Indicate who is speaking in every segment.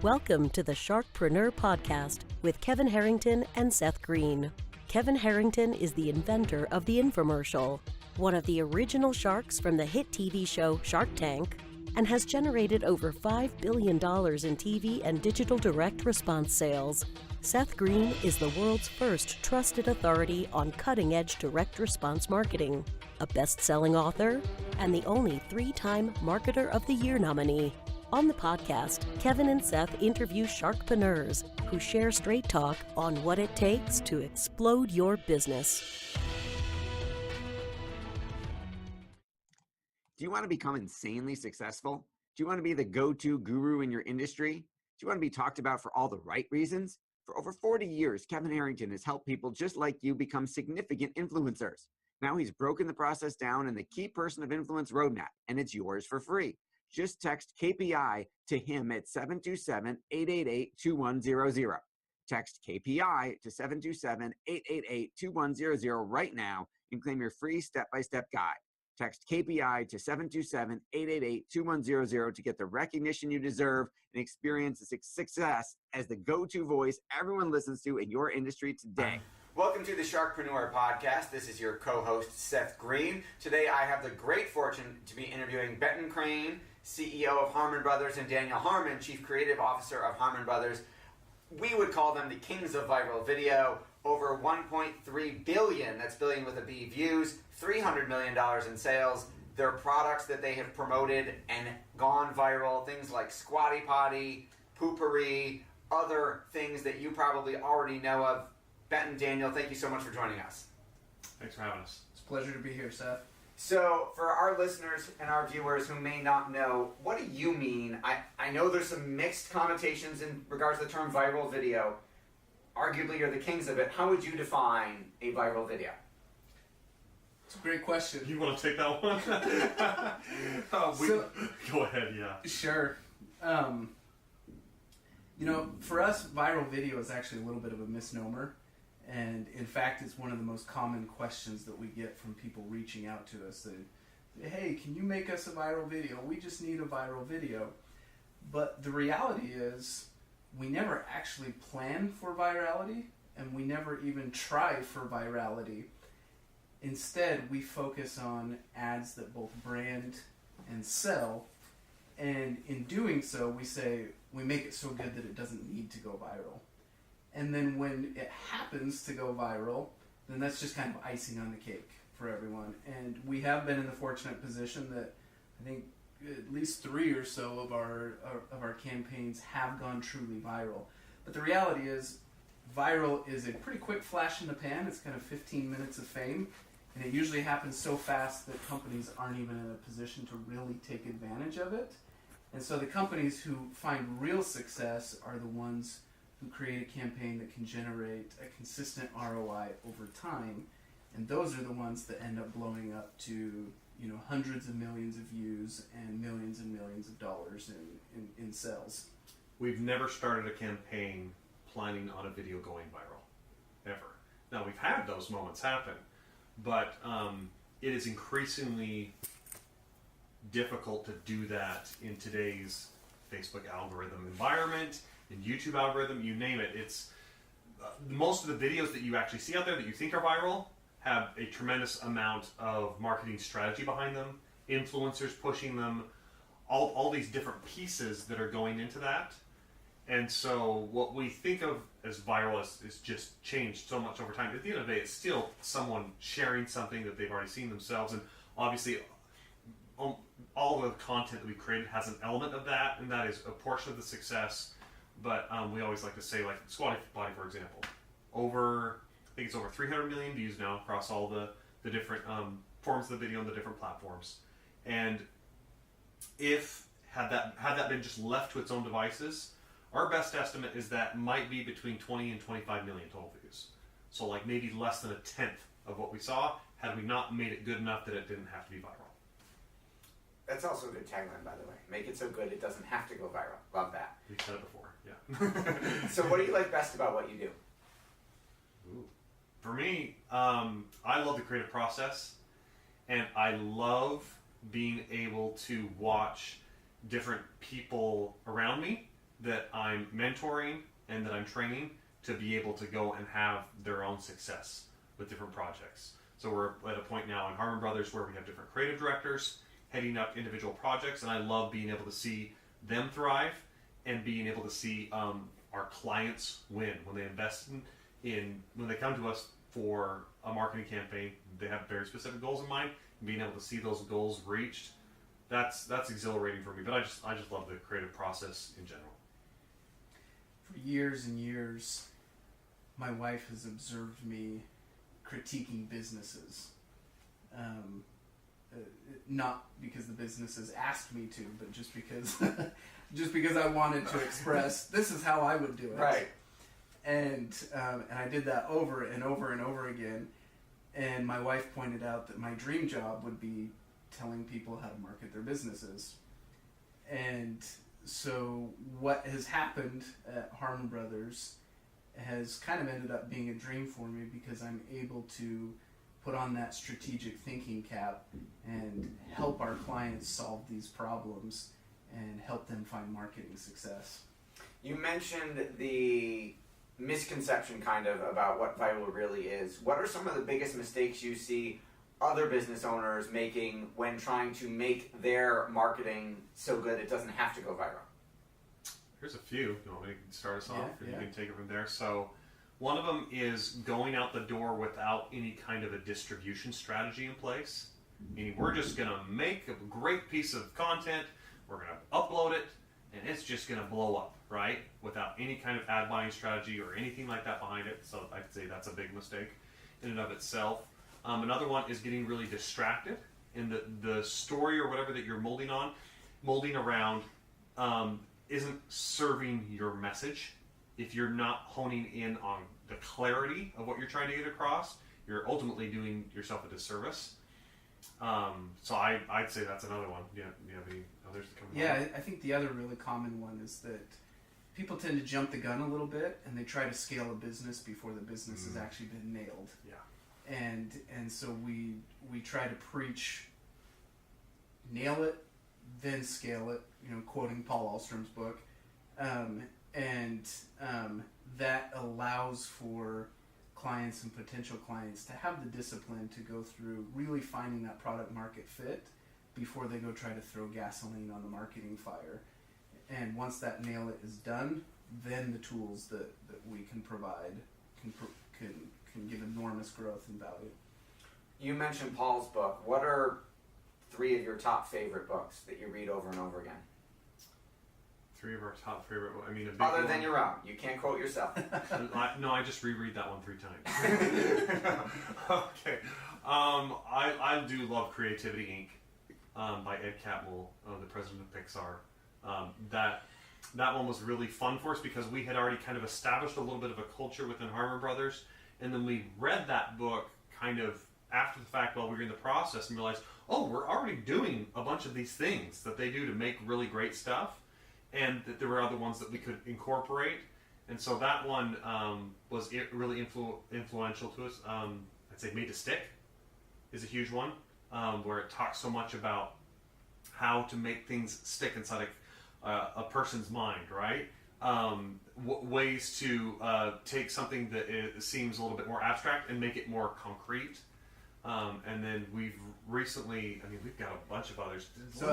Speaker 1: Welcome to the Sharkpreneur podcast with Kevin Harrington and Seth Green. Kevin Harrington is the inventor of the infomercial, one of the original sharks from the hit TV show Shark Tank, and has generated over $5 billion in TV and digital direct response sales. Seth Green is the world's first trusted authority on cutting-edge direct response marketing, a best-selling author, and the only 3-time Marketer of the Year nominee. On the podcast, Kevin and Seth interview sharkpreneurs who share straight talk on what it takes to explode your business.
Speaker 2: Do you want to become insanely successful? Do you want to be the go-to guru in your industry? Do you want to be talked about for all the right reasons? For over 40 years, Kevin Harrington has helped people just like you become significant influencers. Now he's broken the process down in the Key Person of Influence roadmap, and it's yours for free. Just text KPI to him at 727-888-2100. Text KPI to 727-888-2100 right now and claim your free step-by-step guide. Text KPI to 727-888-2100 to get the recognition you deserve and experience the success as the go-to voice everyone listens to in your industry today. Welcome to the Sharkpreneur podcast. This is your co-host, Seth Green. Today I have the great fortune to be interviewing Benton, CEO of Harmon Brothers, and Daniel Harmon, Chief Creative Officer of Harmon Brothers. We would call them the kings of viral video. Over 1.3 billion, that's billion with a B, views, $300 million in sales. Their products that they have promoted and gone viral, things like Squatty Potty, Poo-Pourri, other things that you probably already know of. Benton, Daniel, thank you so much for joining us.
Speaker 3: Thanks for having us.
Speaker 4: It's a pleasure to be here, Seth.
Speaker 2: So, for our listeners and our viewers who may not know, what do you mean? I know there's some mixed connotations in regards to the term viral video. Arguably, you're the kings of it. How would you define a viral video?
Speaker 4: It's a great question.
Speaker 3: You want to take that one? Go ahead, yeah.
Speaker 4: Sure. For us, viral video is actually a little bit of a misnomer. And in fact, it's one of the most common questions that we get from people reaching out to us. That, hey, can you make us a viral video? We just need a viral video. But the reality is, we never actually plan for virality, and we never even try for virality. Instead, we focus on ads that both brand and sell. And in doing so, we make it so good that it doesn't need to go viral. And then when it happens to go viral, then that's just kind of icing on the cake for everyone. And we have been in the fortunate position that I think at least 3 or so of our campaigns have gone truly viral. But the reality is, viral is a pretty quick flash in the pan. It's kind of 15 minutes of fame. And it usually happens so fast that companies aren't even in a position to really take advantage of it. And so the companies who find real success are the ones who create a campaign that can generate a consistent ROI over time, and those are the ones that end up blowing up to hundreds of millions of views and millions of dollars in sales.
Speaker 3: We've never started a campaign planning on a video going viral, ever. Now, we've had those moments happen, but it is increasingly difficult to do that in today's Facebook algorithm environment, in YouTube algorithm, you name it. It's most of the videos that you actually see out there that you think are viral have a tremendous amount of marketing strategy behind them, influencers pushing them, all these different pieces that are going into that. And so what we think of as viral is just changed so much over time. At the end of the day, it's still someone sharing something that they've already seen themselves, and obviously all the content that we created has an element of that, and that is a portion of the success. But we always like to say, like Squatty Potty, for example, I think it's over 300 million views now across all the different forms of the video on the different platforms. And if had that been just left to its own devices, our best estimate is that might be between 20 and 25 million total views. So like maybe less than a tenth of what we saw had we not made it good enough that it didn't have to be viral.
Speaker 2: That's also a good tagline, by the way. Make it so good it doesn't have to go viral. Love that.
Speaker 3: We've said it before, yeah.
Speaker 2: So what do you like best about what you do?
Speaker 3: Ooh. For me, I love the creative process, and I love being able to watch different people around me that I'm mentoring and that I'm training to be able to go and have their own success with different projects. So we're at a point now in Harmon Brothers where we have different creative directors heading up individual projects, and I love being able to see them thrive and being able to see our clients win when they invest when they come to us for a marketing campaign. They have very specific goals in mind, and being able to see those goals reached, that's exhilarating for me. But I just love the creative process in general.
Speaker 4: For years and years, my wife has observed me critiquing businesses. Not because the businesses asked me to, but just because I wanted to express this is how I would do it.
Speaker 2: Right.
Speaker 4: And I did that over and over and over again. And my wife pointed out that my dream job would be telling people how to market their businesses. And so what has happened at Harmon Brothers has kind of ended up being a dream for me, because I'm able to put on that strategic thinking cap and help our clients solve these problems and help them find marketing success.
Speaker 2: You mentioned the misconception kind of about what viral really is. What are some of the biggest mistakes you see other business owners making when trying to make their marketing so good it doesn't have to go viral?
Speaker 3: Here's a few. You want me to start us off?
Speaker 4: Yeah.
Speaker 3: You can take it from there. So one of them is going out the door without any kind of a distribution strategy in place. Meaning we're just going to make a great piece of content, we're going to upload it, and it's just going to blow up, right? Without any kind of ad buying strategy or anything like that behind it. So I'd say that's a big mistake in and of itself. Another one is getting really distracted in the story or whatever that you're molding around isn't serving your message. If you're not honing in on the clarity of what you're trying to get across, you're ultimately doing yourself a disservice. So I'd say that's another one. Do you have any others that come to mind?
Speaker 4: Yeah, I think the other really common one is that people tend to jump the gun a little bit, and they try to scale a business before the business has actually been nailed.
Speaker 3: Yeah.
Speaker 4: And so we try to preach, nail it, then scale it, quoting Paul Alstrom's book. That allows for clients and potential clients to have the discipline to go through really finding that product market fit before they go try to throw gasoline on the marketing fire. And once that nail it is done, then the tools that we can provide can give enormous growth and value.
Speaker 2: You mentioned Paul's book. What are 3 of your top favorite books that you read over and over again?
Speaker 3: 3 of our top favorite. I mean, a big
Speaker 2: Other
Speaker 3: one.
Speaker 2: than your own. You can't quote yourself.
Speaker 3: I just reread that one 3 times. Okay. I do love Creativity Inc. By Ed Catmull, the president of Pixar. That one was really fun for us because we had already kind of established a little bit of a culture within Harmon Brothers, and then we read that book kind of after the fact while we were in the process and realized, oh, we're already doing a bunch of these things that they do to make really great stuff, and that there were other ones that we could incorporate. And so that one was really influential to us. I'd say Made to Stick is a huge one, where it talks so much about how to make things stick inside a person's mind, right? Ways to take something that seems a little bit more abstract and make it more concrete. And then we've recently, we've got a bunch of others.
Speaker 4: So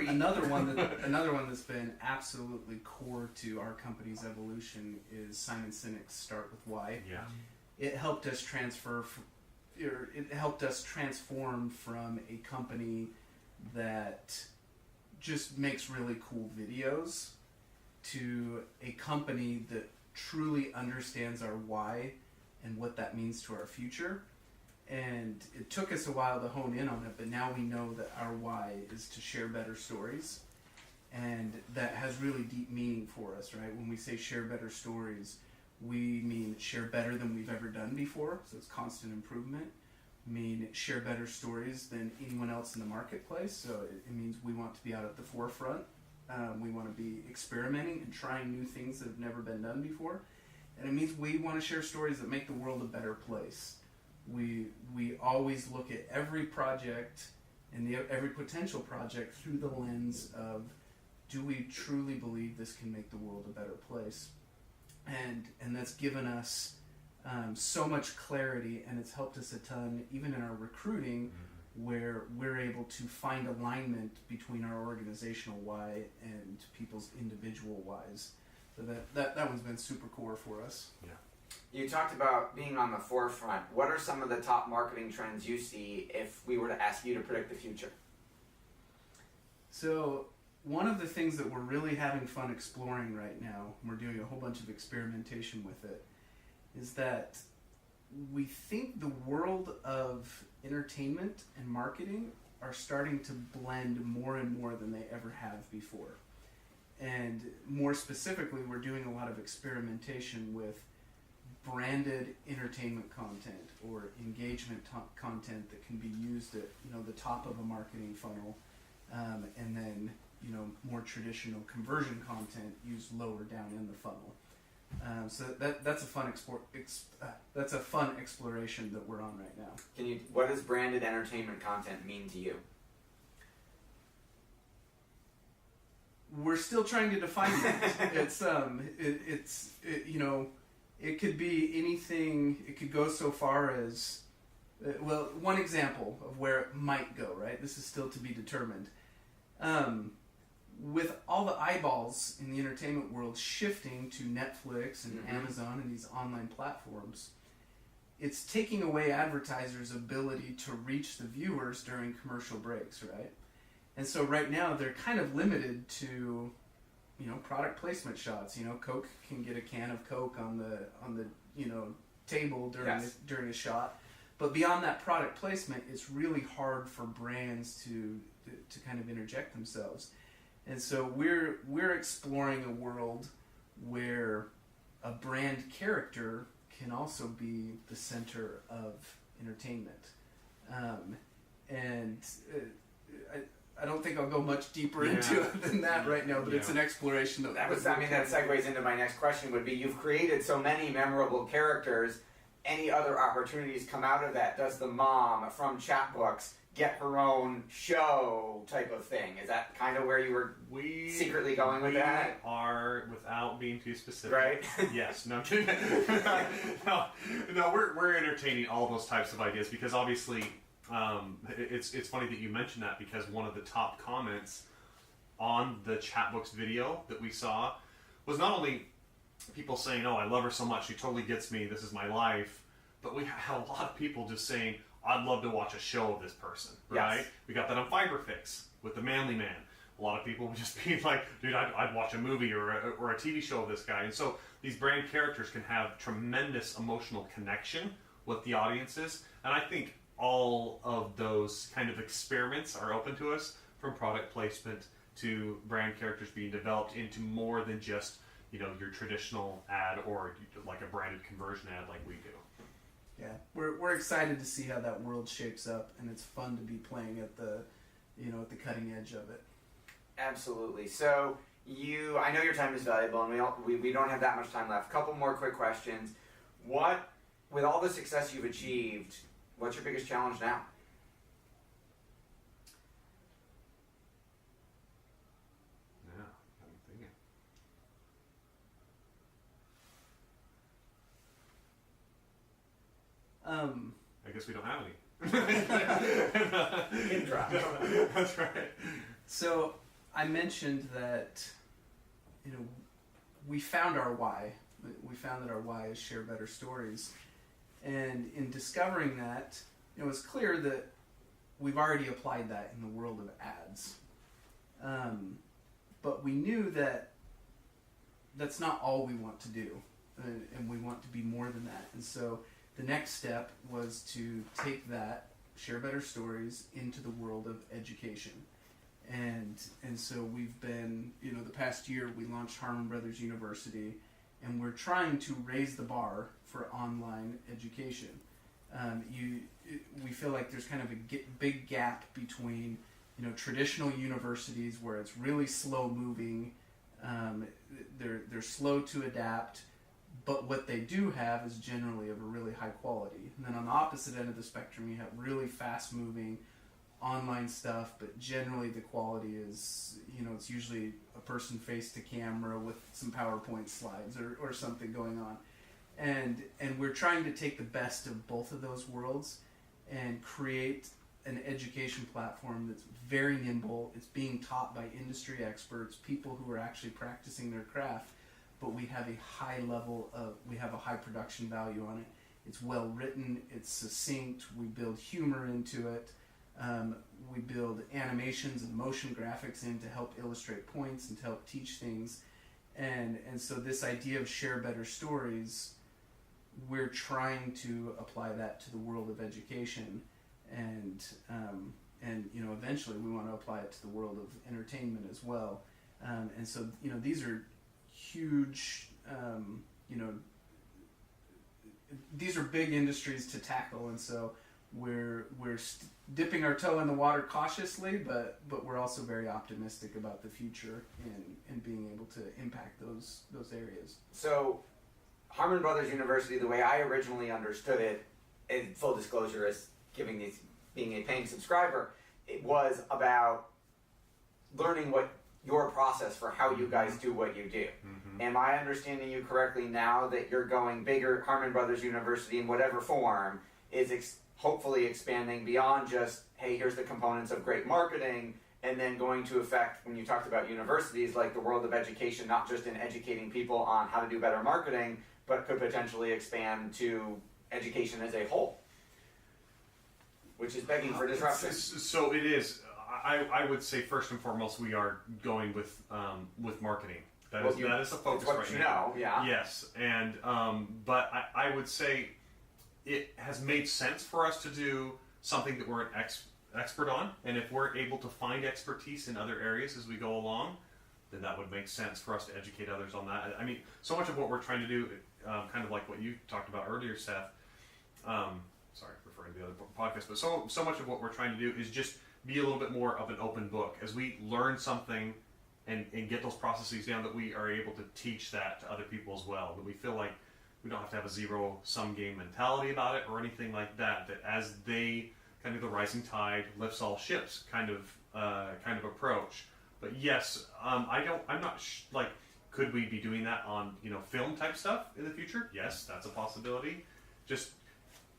Speaker 4: another one that's been absolutely core to our company's evolution is Simon Sinek's Start With Why.
Speaker 3: Yeah.
Speaker 4: It helped us transform from a company that just makes really cool videos to a company that truly understands our why and what that means to our future. And it took us a while to hone in on it, but now we know that our why is to share better stories. And that has really deep meaning for us, right? When we say share better stories, we mean share better than we've ever done before, so it's constant improvement. Mean share better stories than anyone else in the marketplace, so it means we want to be out at the forefront. We want to be experimenting and trying new things that have never been done before. And it means we want to share stories that make the world a better place. We always look at every project and every potential project through the lens of do we truly believe this can make the world a better place? And that's given us so much clarity, and it's helped us a ton, even in our recruiting, where we're able to find alignment between our organizational why and people's individual whys. So that one's been super core for us.
Speaker 3: Yeah.
Speaker 2: You talked about being on the forefront. What are some of the top marketing trends you see if we were to ask you to predict the future?
Speaker 4: So one of the things that we're really having fun exploring right now, and we're doing a whole bunch of experimentation with it, is that we think the world of entertainment and marketing are starting to blend more and more than they ever have before. And more specifically, we're doing a lot of experimentation with branded entertainment content or engagement content that can be used at the top of a marketing funnel, and then more traditional conversion content used lower down in the funnel. So that's a fun exploration that we're on right now.
Speaker 2: What does branded entertainment content mean to you?
Speaker 4: We're still trying to define that. It could be anything. It could go so far as, one example of where it might go. Right, this is still to be determined. With all the eyeballs in the entertainment world shifting to Netflix and Amazon and these online platforms, it's taking away advertisers' ability to reach the viewers during commercial breaks, right? And so right now they're kind of limited to, product placement shots. Coke can get a can of Coke on the table during a shot, but beyond that product placement, it's really hard for brands to kind of interject themselves. And so we're exploring a world where a brand character can also be the center of entertainment. I don't think I'll go much deeper into it than that right now, but it's an exploration
Speaker 2: that segues into my next question would be, you've created so many memorable characters. Any other opportunities come out of that? Does the mom from Chatbooks get her own show type of thing? Is that kind of where you were secretly going with that?
Speaker 3: We are, without being too specific.
Speaker 2: Right?
Speaker 3: Yes. No, no, we're entertaining all those types of ideas because obviously it's funny that you mentioned that, because one of the top comments on the Chatbooks video that we saw was not only people saying, "Oh, I love her so much, she totally gets me, this is my life," but we had a lot of people just saying, "I'd love to watch a show of this person," right? Yes. We got that on FiberFix with the Manly Man. A lot of people would just be like, "Dude, I'd watch a movie or a TV show of this guy." And so these brand characters can have tremendous emotional connection with the audiences. And I think all of those kind of experiments are open to us, from product placement to brand characters being developed into more than just, your traditional ad or like a branded conversion ad like we do.
Speaker 4: Yeah, we're excited to see how that world shapes up, and it's fun to be playing at the cutting edge of it.
Speaker 2: Absolutely. So I know your time is valuable, and we don't have that much time left. A couple more quick questions. With all the success you've achieved, what's your biggest challenge now?
Speaker 3: Yeah, I'm thinking. I guess we don't have any.
Speaker 2: Pin drop.
Speaker 3: That's right.
Speaker 4: So I mentioned that, we found our why. We found that our why is share better stories. And in discovering that, it's clear that we've already applied that in the world of ads. But we knew that that's not all we want to do. And we want to be more than that. And so the next step was to take that, share better stories, into the world of education. And so we've been, the past year we launched Harmon Brothers University, and we're trying to raise the bar for online education. We feel like there's kind of a big gap between, traditional universities where it's really slow moving, they're slow to adapt, but what they do have is generally of a really high quality. And then on the opposite end of the spectrum, you have really fast moving, online stuff, but generally the quality is, it's usually a person face to camera with some PowerPoint slides or something going on. And we're trying to take the best of both of those worlds and create an education platform that's very nimble. It's being taught by industry experts, people who are actually practicing their craft, but we have a high level of, we have a high production value on it. It's well written, it's succinct, we build humor into it, we build animations and motion graphics in to help illustrate points and to help teach things. And so this idea of share better stories, we're trying to apply that to the world of education, and eventually we want to apply it to the world of entertainment as well. And so these are huge, these are big industries to tackle, and so we're dipping our toe in the water cautiously, but we're also very optimistic about the future and being able to impact those areas.
Speaker 2: So Harmon Brothers University, the way I originally understood it, in full disclosure as being a paying subscriber, it was about learning what your process for how you guys do what you do. Mm-hmm. Am I understanding you correctly now that you're going bigger? Harmon Brothers University, in whatever form, is hopefully expanding beyond just, hey, here's the components of great marketing, and then going to affect, when you talked about universities, like the world of education, not just in educating people on how to do better marketing, but could potentially expand to education as a whole, which is begging for disruption.
Speaker 3: So it is. I would say first and foremost we are going with marketing. That is the focus right now.
Speaker 2: Yeah.
Speaker 3: Yes, and but I would say it has made sense for us to do something that we're an expert on, and if we're able to find expertise in other areas as we go along, then that would make sense for us to educate others on that. I mean, so much of what we're trying to do, kind of like what you talked about earlier, Seth. Sorry, referring to the other podcast, but so much of what we're trying to do is just be a little bit more of an open book as we learn something and get those processes down, that we are able to teach that to other people as well. That we feel like we don't have to have a zero-sum game mentality about it or anything like that. That as they kind of the rising tide lifts all ships kind of approach. But yes, I'm not like, could we be doing that on film type stuff in the future? Yes, that's a possibility. Just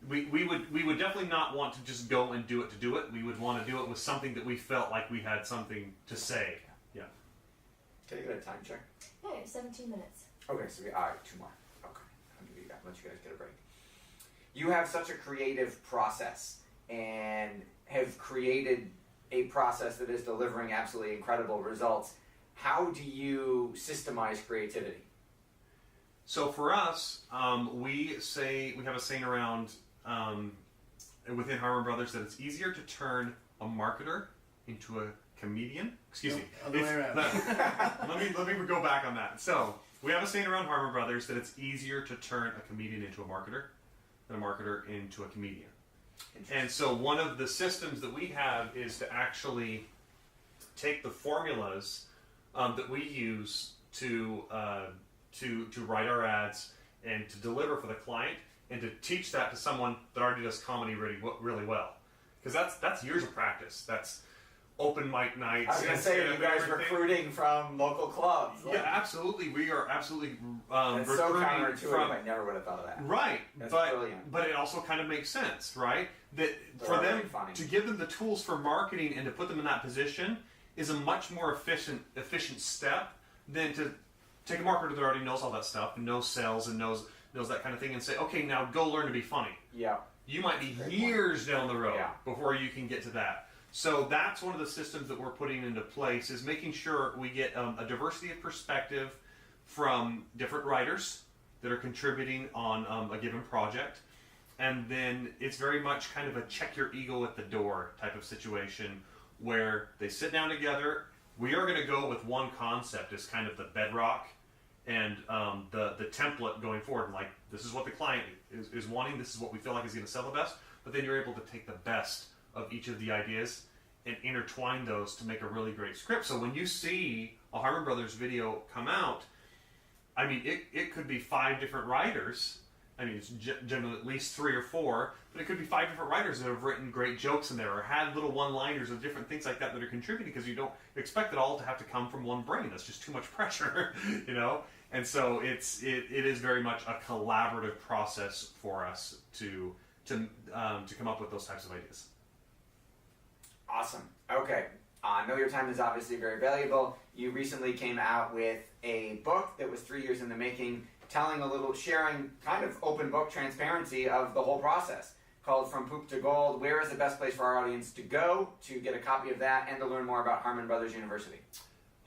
Speaker 3: we would definitely not want to just go and do it to do it. We would want to do it with something that we felt like we had something to say. Yeah.
Speaker 2: Can I get a time check?
Speaker 5: Hey, 17 minutes.
Speaker 2: Okay, so all right, 2 more. Okay, I'll give you that. Let you guys get a break. You have such a creative process and have created a process that is delivering absolutely incredible results. How do you systemize creativity?
Speaker 3: So for us, we have a saying around within Harmon Brothers that it's easier to turn a marketer into a comedian. Excuse me.
Speaker 4: Other way around.
Speaker 3: Let me go back on that. So we have a saying around Harmon Brothers that it's easier to turn a comedian into a marketer than a marketer into a comedian. And so one of the systems that we have is to actually take the formulas that we use to write our ads and to deliver for the client, and to teach that to someone that already does comedy really well. Because that's years of practice. That's open mic nights.
Speaker 2: I was going to say, you guys recruiting from local clubs.
Speaker 3: Yeah, absolutely. We are absolutely
Speaker 2: that's so
Speaker 3: recruiting
Speaker 2: counterintuitive.
Speaker 3: from...
Speaker 2: I never would have thought of that.
Speaker 3: Right.
Speaker 2: That's brilliant.
Speaker 3: But it also kind of makes sense, right? That for them, to give them the tools for marketing and to put them in that position is a much more efficient step than to take a marketer that already knows all that stuff and knows sales and knows that kind of thing and say, okay, now go learn to be funny.
Speaker 2: Yeah.
Speaker 3: You might be years down the road before you can get to that. So that's one of the systems that we're putting into place, is making sure we get a diversity of perspective from different writers that are contributing on a given project. And then it's very much kind of a check your ego at the door type of situation where they sit down together. We are going to go with one concept as kind of the bedrock and the template going forward. Like, this is what the client is wanting. This is what we feel like is going to sell the best. But then you're able to take the best of each of the ideas and intertwine those to make a really great script. So when you see a Harmon Brothers video come out, I mean, it could be 5 different writers I mean, it's generally at least 3 or 4, but it could be 5 different writers that have written great jokes in there or had little one-liners or different things like that that are contributing, because you don't expect it all to have to come from one brain. That's just too much pressure, you know? And so it is very much a collaborative process for us to come up with those types of ideas.
Speaker 2: Awesome. Okay. I know your time is obviously very valuable. You recently came out with a book that was 3 years in the making, sharing kind of open book transparency of the whole process, called From Poop to Gold. Where is the best place for our audience to go to get a copy of that and to learn more about Harmon Brothers University?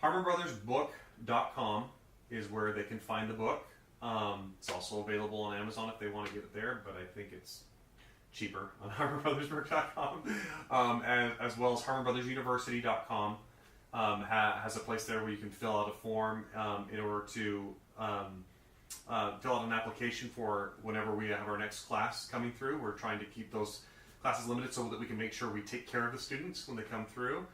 Speaker 3: HarmonBrothersBook.com is where they can find the book. It's also available on Amazon if they want to get it there, but I think it's cheaper on HarmonBrothersBook.com, as well as HarmonBrothersUniversity.com has a place there where you can fill out a form in order to fill out an application for whenever we have our next class coming through. We're trying to keep those classes limited so that we can make sure we take care of the students when they come through.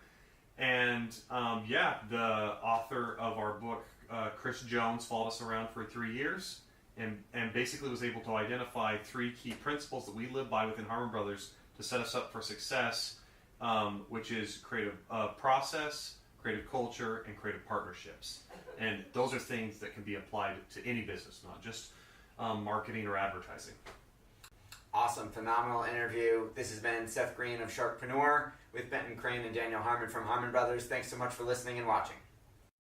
Speaker 3: And the author of our book, Chris Jones, followed us around for 3 years and basically was able to identify 3 key principles that we live by within Harmon Brothers to set us up for success, which is creative process, creative culture, and creative partnerships. And those are things that can be applied to any business, not just marketing or advertising.
Speaker 2: Awesome, phenomenal interview. This has been Seth Green of Sharkpreneur with Benton Crane and Daniel Harmon from Harmon Brothers. Thanks so much for listening and watching.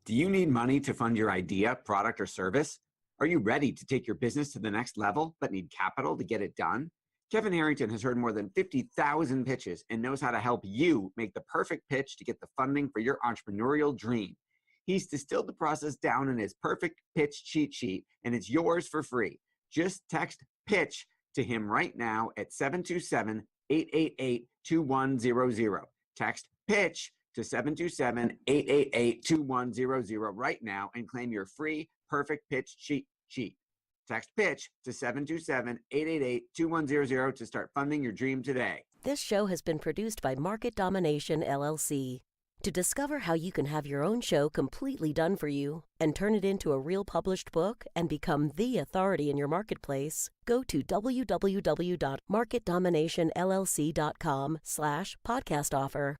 Speaker 2: Do you need money to fund your idea, product, or service? Are you ready to take your business to the next level but need capital to get it done? Kevin Harrington has heard more than 50,000 pitches and knows how to help you make the perfect pitch to get the funding for your entrepreneurial dream. He's distilled the process down in his perfect pitch cheat sheet, and it's yours for free. Just text PITCH to him right now at 727-888-2100. Text PITCH to 727-888-2100 right now and claim your free perfect pitch cheat sheet. Text PITCH to 727-888-2100 to start funding your dream today.
Speaker 1: This show has been produced by Market Domination, LLC. To discover how you can have your own show completely done for you and turn it into a real published book and become the authority in your marketplace, go to www.marketdominationllc.com/podcast offer.